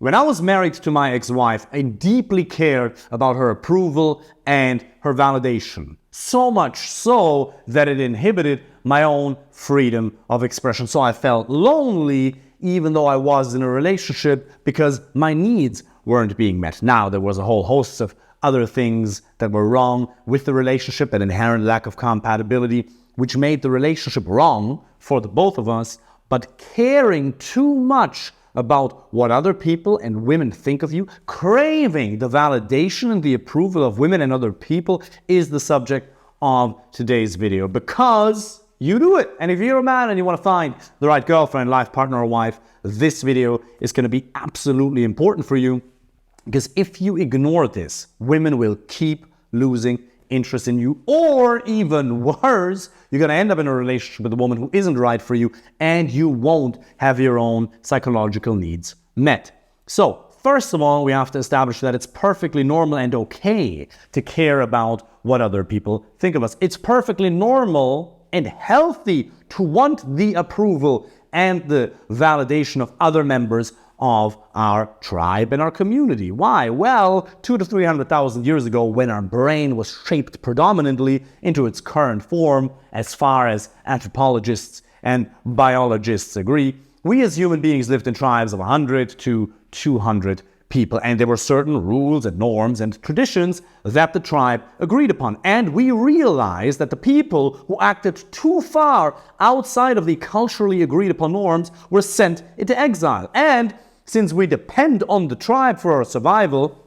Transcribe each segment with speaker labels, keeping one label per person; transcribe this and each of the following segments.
Speaker 1: When I was married to my ex-wife, I deeply cared about her approval and her validation. So much so that it inhibited my own freedom of expression. So I felt lonely even though I was in a relationship because my needs weren't being met. Now, there was a whole host of other things that were wrong with the relationship, an inherent lack of compatibility, which made the relationship wrong for the both of us. But caring too much about what other people and women think of you, craving the validation and the approval of women and other people is the subject of today's video, because you do it. And if you're a man and you want to find the right girlfriend, life partner, or wife, this video is going to be absolutely important for you, because if you ignore this, women will keep losing interest in you, or even worse, you're going to end up in a relationship with a woman who isn't right for you, and you won't have your own psychological needs met. So, first of all, we have to establish that it's perfectly normal and okay to care about what other people think of us. It's perfectly normal and healthy to want the approval and the validation of other members of our tribe and our community. Why? Well, 200,000 to 300,000 years ago, when our brain was shaped predominantly into its current form, as far as anthropologists and biologists agree, we as human beings lived in tribes of 100 to 200 people, and there were certain rules and norms and traditions that the tribe agreed upon. And we realized that the people who acted too far outside of the culturally agreed upon norms were sent into exile. And since we depend on the tribe for our survival,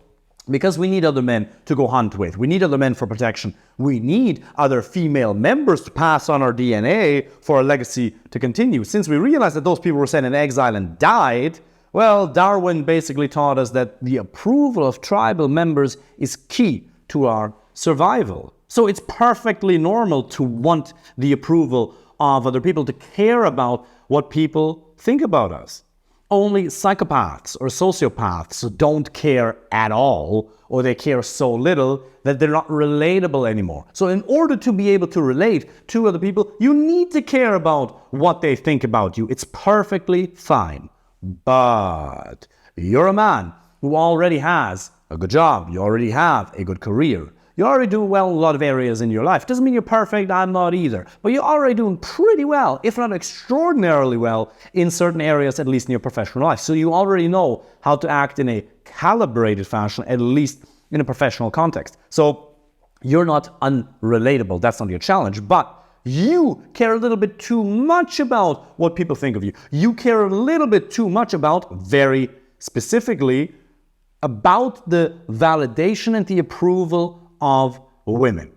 Speaker 1: because we need other men to go hunt with, we need other men for protection, we need other female members to pass on our DNA for our legacy to continue. Since we realized that those people were sent in exile and died, well, Darwin basically taught us that the approval of tribal members is key to our survival. So it's perfectly normal to want the approval of other people, to care about what people think about us. Only psychopaths or sociopaths don't care at all, or they care so little that they're not relatable anymore. So in order to be able to relate to other people, you need to care about what they think about you. It's perfectly fine. But you're a man who already has a good job, you already have a good career, you already do well in a lot of areas in your life. Doesn't mean you're perfect, I'm not either, but you're already doing pretty well, if not extraordinarily well, in certain areas, at least in your professional life. So you already know how to act in a calibrated fashion, at least in a professional context. So you're not unrelatable, that's not your challenge, but you care a little bit too much about what people think of you. You care a little bit too much about, very specifically, about the validation and the approval of women.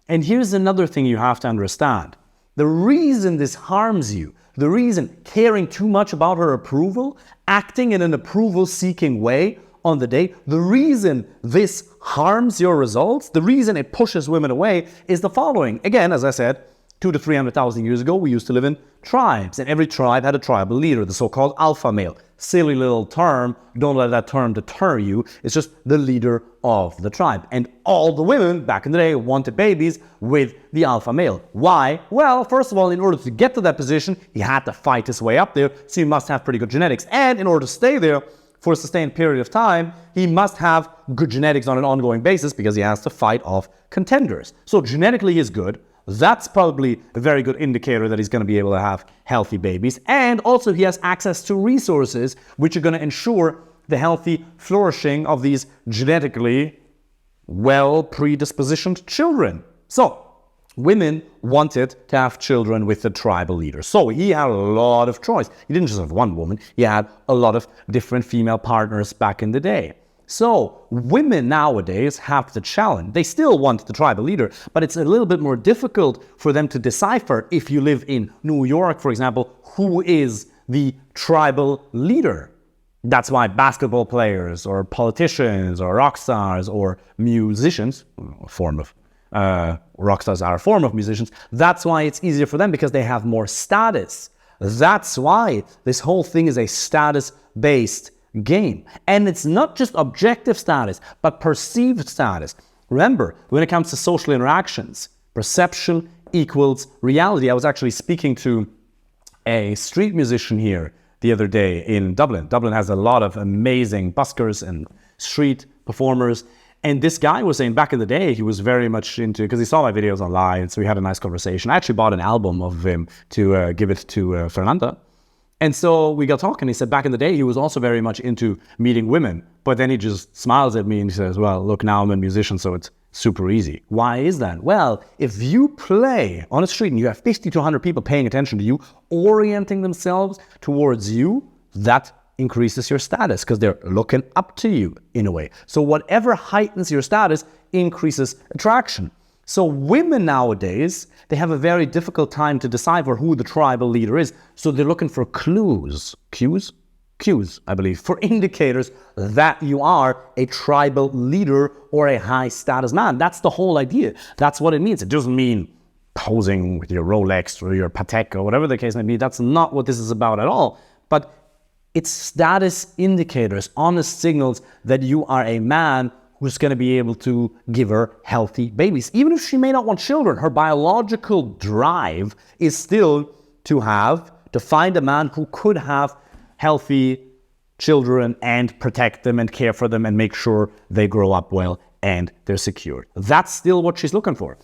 Speaker 1: And here's another thing you have to understand. The reason this harms you, the reason caring too much about her approval, acting in an approval-seeking way on the date, the reason this harms your results, the reason it pushes women away is the following. Again, as I said, 200,000 to 300,000 years ago, we used to live in tribes, and every tribe had a tribal leader, the so-called alpha male. Silly little term, don't let that term deter you. It's just the leader of the tribe. And all the women back in the day wanted babies with the alpha male. Why? Well, first of all, in order to get to that position, he had to fight his way up there, so he must have pretty good genetics. And in order to stay there for a sustained period of time, he must have good genetics on an ongoing basis, because he has to fight off contenders. So genetically he is good. That's probably a very good indicator that he's going to be able to have healthy babies. And also he has access to resources which are going to ensure the healthy flourishing of these genetically well predispositioned children. So women wanted to have children with the tribal leader. So he had a lot of choice. He didn't just have one woman. He had a lot of different female partners back in the day. So women nowadays have the challenge. They still want the tribal leader, but it's a little bit more difficult for them to decipher, if you live in New York, for example, who is the tribal leader. That's why basketball players or politicians or rock stars or musicians, rock stars are a form of musicians, that's why it's easier for them, because they have more status. That's why this whole thing is a status-based game. And it's not just objective status, but perceived status. Remember, when it comes to social interactions, perception equals reality. I was actually speaking to a street musician here the other day in Dublin. Dublin has a lot of amazing buskers and street performers. And this guy was saying back in the day, he was very much into, because he saw my videos online, so we had a nice conversation. I actually bought an album of him to give it to Fernanda. And so we got talking. He said back in the day, he was also very much into meeting women. But then he just smiles at me and he says, well, look, now I'm a musician, so it's super easy. Why is that? Well, if you play on a street and you have 50 to 100 people paying attention to you, orienting themselves towards you, that increases your status because they're looking up to you in a way. So whatever heightens your status increases attraction. So women nowadays, they have a very difficult time to decipher who the tribal leader is. So they're looking for cues, I believe, for indicators that you are a tribal leader or a high status man. That's the whole idea. That's what it means. It doesn't mean posing with your Rolex or your Patek or whatever the case may be. That's not what this is about at all. But it's status indicators, honest signals that you are a man who's going to be able to give her healthy babies. Even if she may not want children, her biological drive is still to find a man who could have healthy children and protect them and care for them and make sure they grow up well and they're secure. That's still what she's looking for.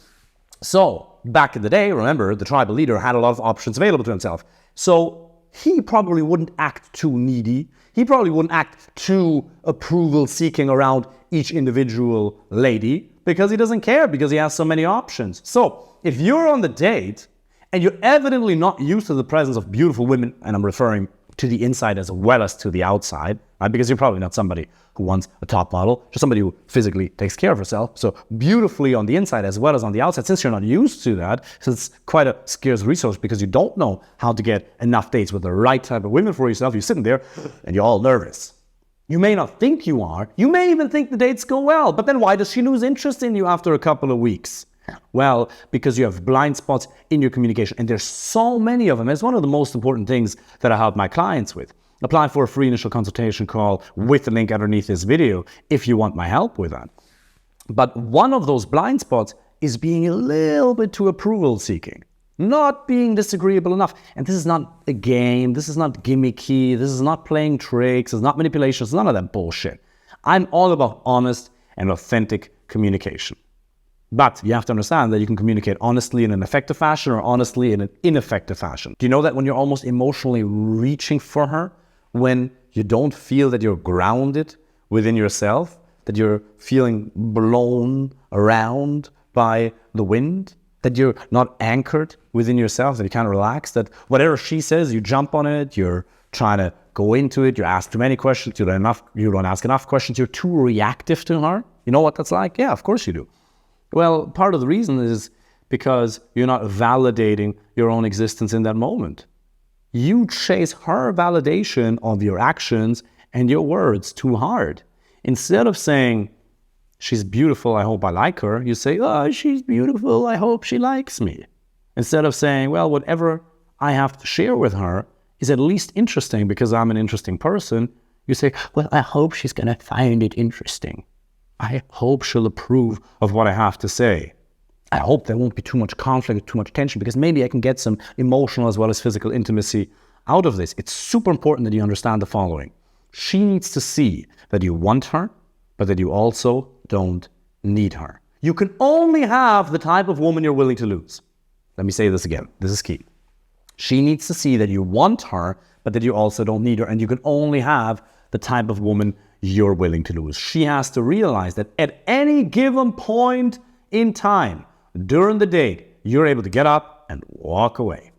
Speaker 1: So back in the day, remember, the tribal leader had a lot of options available to himself. So he probably wouldn't act too needy. He probably wouldn't act too approval-seeking around each individual lady because he doesn't care, because he has so many options. So if you're on the date and you're evidently not used to the presence of beautiful women, and I'm referring to the inside as well as to the outside, right? Because you're probably not somebody who wants a top model, just somebody who physically takes care of herself. So beautifully on the inside as well as on the outside. Since you're not used to that, so it's quite a scarce resource because you don't know how to get enough dates with the right type of women for yourself. You're sitting there and you're all nervous. You may not think you are. You may even think the dates go well. But then why does she lose interest in you after a couple of weeks? Well, because you have blind spots in your communication. And there's so many of them. It's one of the most important things that I help my clients with. Apply for a free initial consultation call with the link underneath this video if you want my help with that. But one of those blind spots is being a little bit too approval seeking. Not being disagreeable enough. And this is not a game. This is not gimmicky. This is not playing tricks. It's not manipulation. It's none of that bullshit. I'm all about honest and authentic communication. But you have to understand that you can communicate honestly in an effective fashion or honestly in an ineffective fashion. Do you know that when you're almost emotionally reaching for her, when you don't feel that you're grounded within yourself, that you're feeling blown around by the wind, that you're not anchored within yourself, that you can't relax, that whatever she says, you jump on it, you're trying to go into it, you ask too many questions, you don't ask enough questions, you're too reactive to her. You know what that's like? Yeah, of course you do. Well, part of the reason is because you're not validating your own existence in that moment. You chase her validation of your actions and your words too hard. Instead of saying, she's beautiful, I hope I like her, you say, oh, she's beautiful, I hope she likes me. Instead of saying, well, whatever I have to share with her is at least interesting because I'm an interesting person, you say, well, I hope she's going to find it interesting. I hope she'll approve of what I have to say. I hope there won't be too much conflict, too much tension, because maybe I can get some emotional as well as physical intimacy out of this. It's super important that you understand the following. She needs to see that you want her, but that you also don't need her. You can only have the type of woman you're willing to lose. Let me say this again. This is key. She needs to see that you want her, but that you also don't need her. And you can only have the type of woman you're willing to lose. She has to realize that at any given point in time during the date, you're able to get up and walk away.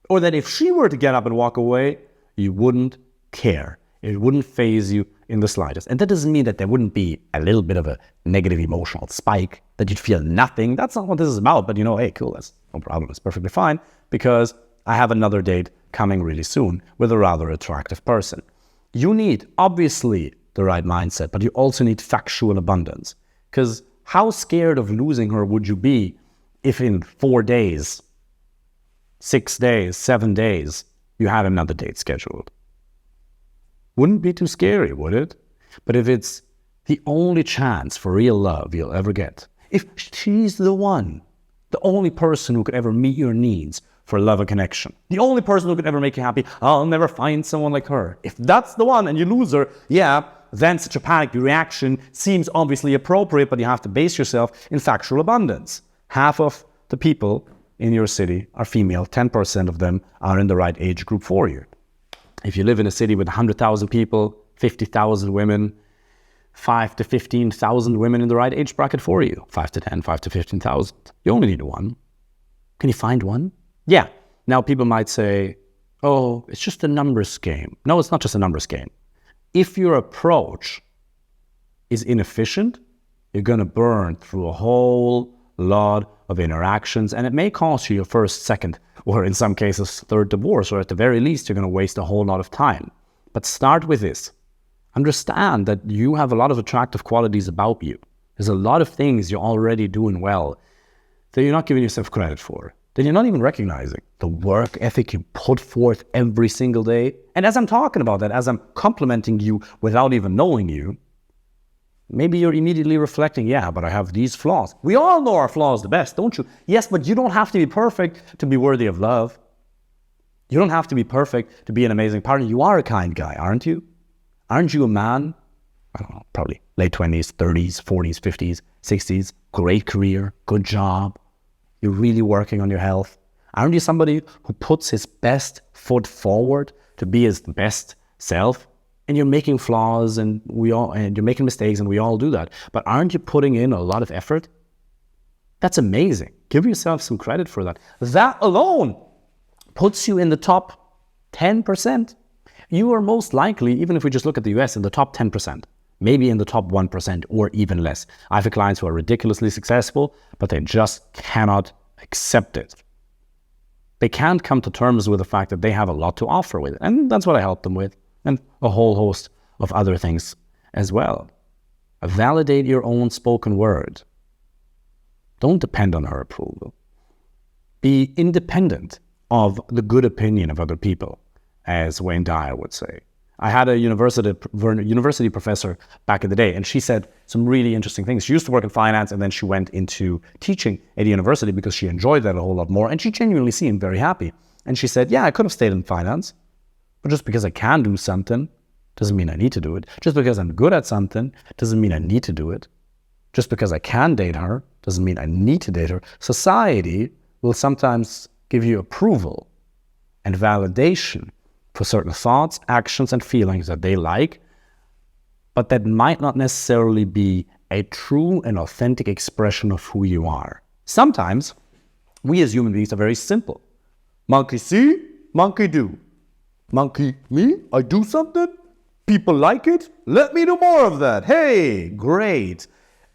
Speaker 1: Or that if she were to get up and walk away, you wouldn't care. It wouldn't faze you in the slightest. And that doesn't mean that there wouldn't be a little bit of a negative emotional spike, that you'd feel nothing. That's not what this is about. But hey, cool, that's no problem. It's perfectly fine because I have another date coming really soon with a rather attractive person. You need, obviously, the right mindset, but you also need factual abundance. Because how scared of losing her would you be if in 4 days, 6 days, 7 days, you had another date scheduled? Wouldn't be too scary, would it? But if it's the only chance for real love you'll ever get, if she's the one, the only person who could ever meet your needs, for love and connection. The only person who could ever make you happy, I'll never find someone like her. If that's the one and you lose her, yeah, then such a panic reaction seems obviously appropriate, but you have to base yourself in factual abundance. Half of the people in your city are female, 10% of them are in the right age group for you. If you live in a city with 100,000 people, 50,000 women, 5 to 15,000 women in the right age bracket for you. 5 to 10, 5 to 15,000. You only need one. Can you find one? Yeah. Now people might say, oh, it's just a numbers game. No, it's not just a numbers game. If your approach is inefficient, you're going to burn through a whole lot of interactions, and it may cost you your first, second, or in some cases, third divorce, or at the very least, you're going to waste a whole lot of time. But start with this. Understand that you have a lot of attractive qualities about you. There's a lot of things you're already doing well that you're not giving yourself credit for, that you're not even recognizing. The work ethic you put forth every single day. And as I'm talking about that, as I'm complimenting you without even knowing you, maybe you're immediately reflecting, yeah, but I have these flaws. We all know our flaws the best, don't you? Yes, but you don't have to be perfect to be worthy of love. You don't have to be perfect to be an amazing partner. You are a kind guy, aren't you? Aren't you a man? I don't know, probably late 20s, 30s, 40s, 50s, 60s, great career, good job. You're really working on your health. Aren't you somebody who puts his best foot forward to be his best self? And you're making flaws and you're making mistakes, and we all do that. But aren't you putting in a lot of effort? That's amazing. Give yourself some credit for that. That alone puts you in the top 10%. You are most likely, even if we just look at the US, in the top 10%, maybe in the top 1% or even less. I have clients who are ridiculously successful, but they just cannot accept it. They can't come to terms with the fact that they have a lot to offer with it. And that's what I help them with, and a whole host of other things as well. Validate your own spoken word. Don't depend on her approval. Be independent of the good opinion of other people, as Wayne Dyer would say. I had a university professor back in the day, and she said some really interesting things. She used to work in finance, and then she went into teaching at a university because she enjoyed that a whole lot more, and she genuinely seemed very happy. And she said, yeah, I could have stayed in finance, but just because I can do something doesn't mean I need to do it. Just because I'm good at something doesn't mean I need to do it. Just because I can date her doesn't mean I need to date her. Society will sometimes give you approval and validation for certain thoughts, actions, and feelings that they like, but that might not necessarily be a true and authentic expression of who you are. Sometimes, we as human beings are very simple. Monkey see, monkey do. Monkey me, I do something, people like it, let me do more of that. Hey, great.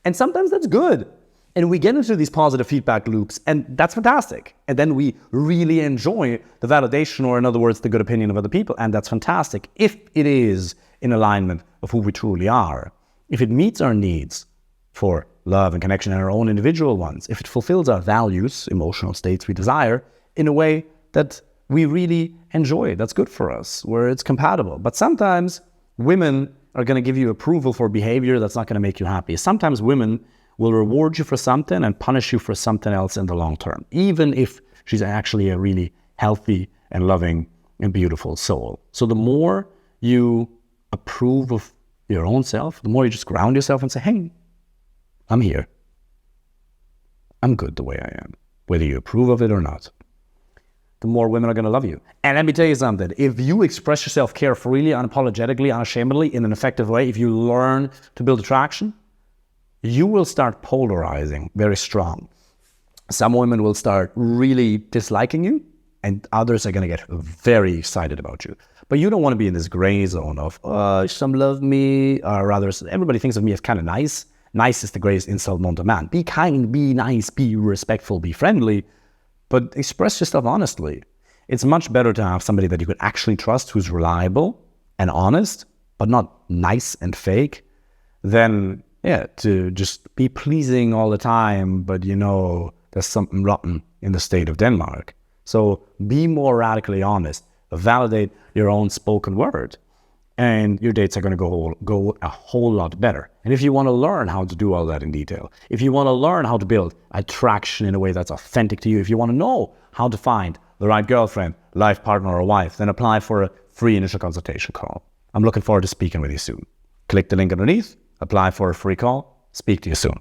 Speaker 1: And sometimes that's good. And we get into these positive feedback loops, and that's fantastic. And then we really enjoy the validation, or in other words, the good opinion of other people, and that's fantastic if it is in alignment of who we truly are. If it meets our needs for love and connection and our own individual ones, if it fulfills our values, emotional states we desire, in a way that we really enjoy, that's good for us, where it's compatible. But sometimes women are going to give you approval for behavior that's not going to make you happy. Sometimes women will reward you for something and punish you for something else in the long term, even if she's actually a really healthy and loving and beautiful soul. So the more you approve of your own self, the more you just ground yourself and say, hey, I'm here. I'm good the way I am, whether you approve of it or not. The more women are going to love you. And let me tell you something. If you express yourself carefully, unapologetically, unashamedly, in an effective way, if you learn to build attraction, you will start polarizing very strong. Some women will start really disliking you, and others are going to get very excited about you. But you don't want to be in this gray zone of, some love me, or rather, everybody thinks of me as kind of nice. Nice is the greatest insult known to man. Be kind, be nice, be respectful, be friendly, but express yourself honestly. It's much better to have somebody that you could actually trust, who's reliable and honest, but not nice and fake, than to just be pleasing all the time, but there's something rotten in the state of Denmark. So be more radically honest. Validate your own spoken word, and your dates are going to go a whole lot better. And if you want to learn how to do all that in detail, if you want to learn how to build attraction in a way that's authentic to you, if you want to know how to find the right girlfriend, life partner, or wife, then apply for a free initial consultation call. I'm looking forward to speaking with you soon. Click the link underneath, apply for a free call. Speak to you soon.